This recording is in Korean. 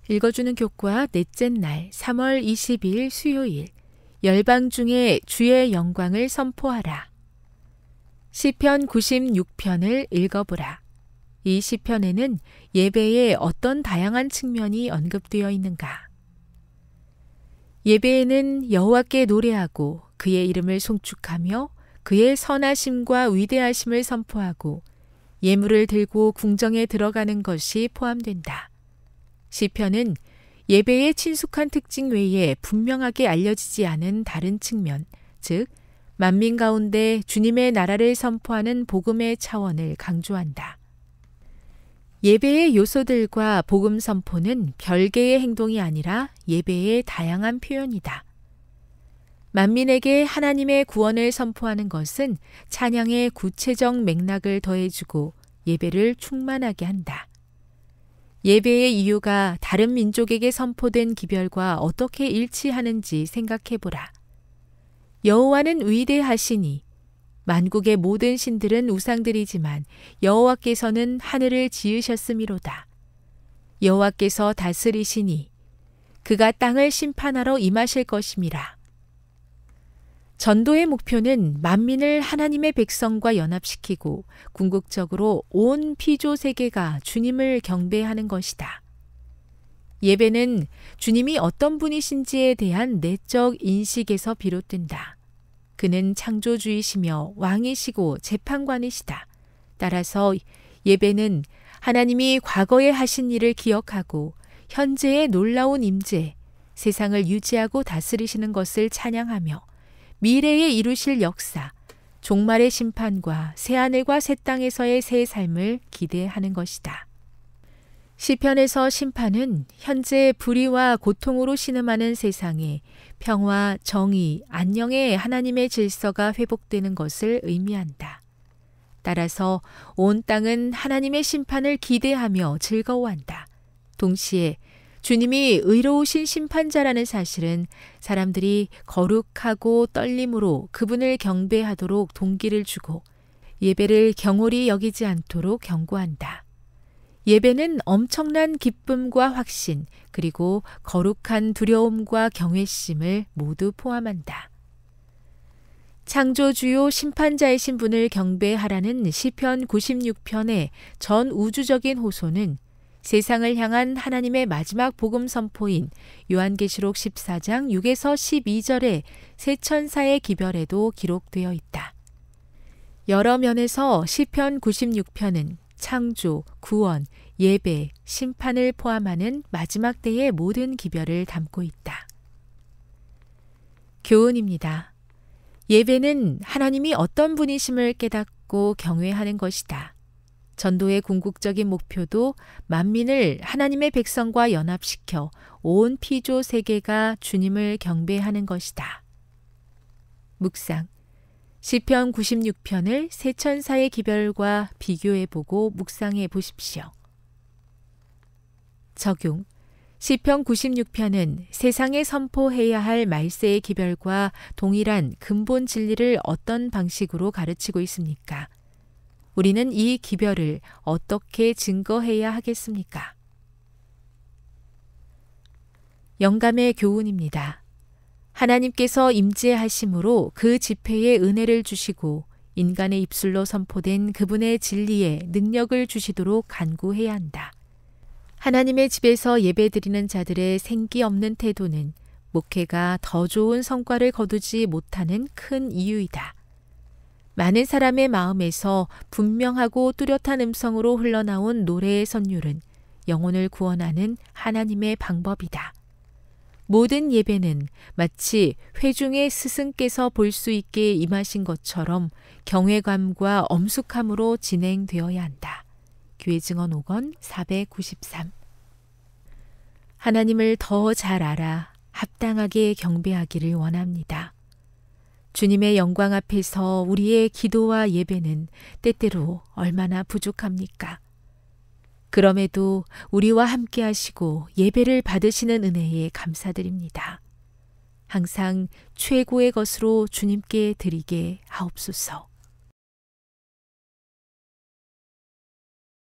읽어주는 교과 넷째 날 3월 22일 수요일 열방 중에 주의 영광을 선포하라. 시편 96편을 읽어보라. 이 시편에는 예배의 어떤 다양한 측면이 언급되어 있는가? 예배에는 여호와께 노래하고 그의 이름을 송축하며 그의 선하심과 위대하심을 선포하고 예물을 들고 궁정에 들어가는 것이 포함된다. 시편은 예배의 친숙한 특징 외에 분명하게 알려지지 않은 다른 측면, 즉 만민 가운데 주님의 나라를 선포하는 복음의 차원을 강조한다. 예배의 요소들과 복음 선포는 별개의 행동이 아니라 예배의 다양한 표현이다. 만민에게 하나님의 구원을 선포하는 것은 찬양의 구체적 맥락을 더해주고 예배를 충만하게 한다. 예배의 이유가 다른 민족에게 선포된 기별과 어떻게 일치하는지 생각해보라. 여호와는 위대하시니 만국의 모든 신들은 우상들이지만 여호와께서는 하늘을 지으셨음이로다. 여호와께서 다스리시니 그가 땅을 심판하러 임하실 것임이라. 전도의 목표는 만민을 하나님의 백성과 연합시키고 궁극적으로 온 피조 세계가 주님을 경배하는 것이다. 예배는 주님이 어떤 분이신지에 대한 내적 인식에서 비롯된다. 그는 창조주이시며 왕이시고 재판관이시다. 따라서 예배는 하나님이 과거에 하신 일을 기억하고 현재의 놀라운 임재, 세상을 유지하고 다스리시는 것을 찬양하며 미래에 이루실 역사, 종말의 심판과 새하늘과 새 땅에서의 새 삶을 기대하는 것이다. 시편에서 심판은 현재 불의와 고통으로 신음하는 세상에 평화, 정의, 안녕의 하나님의 질서가 회복되는 것을 의미한다. 따라서 온 땅은 하나님의 심판을 기대하며 즐거워한다. 동시에 주님이 의로우신 심판자라는 사실은 사람들이 거룩하고 떨림으로 그분을 경배하도록 동기를 주고 예배를 경홀히 여기지 않도록 경고한다. 예배는 엄청난 기쁨과 확신, 그리고 거룩한 두려움과 경외심을 모두 포함한다. 창조주요 심판자이신 분을 경배하라는 시편 96편의 전 우주적인 호소는 세상을 향한 하나님의 마지막 복음 선포인 요한계시록 14장 6에서 12절의 새 천사의 기별에도 기록되어 있다. 여러 면에서 시편 96편은 창조, 구원, 예배, 심판을 포함하는 마지막 때의 모든 기별을 담고 있다. 교훈입니다. 예배는 하나님이 어떤 분이심을 깨닫고 경외하는 것이다. 전도의 궁극적인 목표도 만민을 하나님의 백성과 연합시켜 온 피조 세계가 주님을 경배하는 것이다. 묵상. 시편 96편을 새 천사의 기별과 비교해보고 묵상해 보십시오. 적용. 시편 96편은 세상에 선포해야 할 말세의 기별과 동일한 근본 진리를 어떤 방식으로 가르치고 있습니까? 우리는 이 기별을 어떻게 증거해야 하겠습니까? 영감의 교훈입니다. 하나님께서 임재하심으로 그 집회에 은혜를 주시고 인간의 입술로 선포된 그분의 진리에 능력을 주시도록 간구해야 한다. 하나님의 집에서 예배드리는 자들의 생기 없는 태도는 목회가 더 좋은 성과를 거두지 못하는 큰 이유이다. 많은 사람의 마음에서 분명하고 뚜렷한 음성으로 흘러나온 노래의 선율은 영혼을 구원하는 하나님의 방법이다. 모든 예배는 마치 회중의 스승께서 볼 수 있게 임하신 것처럼 경외감과 엄숙함으로 진행되어야 한다. 교회 증언 5권 493. 하나님을 더 잘 알아 합당하게 경배하기를 원합니다. 주님의 영광 앞에서 우리의 기도와 예배는 때때로 얼마나 부족합니까? 그럼에도 우리와 함께 하시고 예배를 받으시는 은혜에 감사드립니다. 항상 최고의 것으로 주님께 드리게 하옵소서.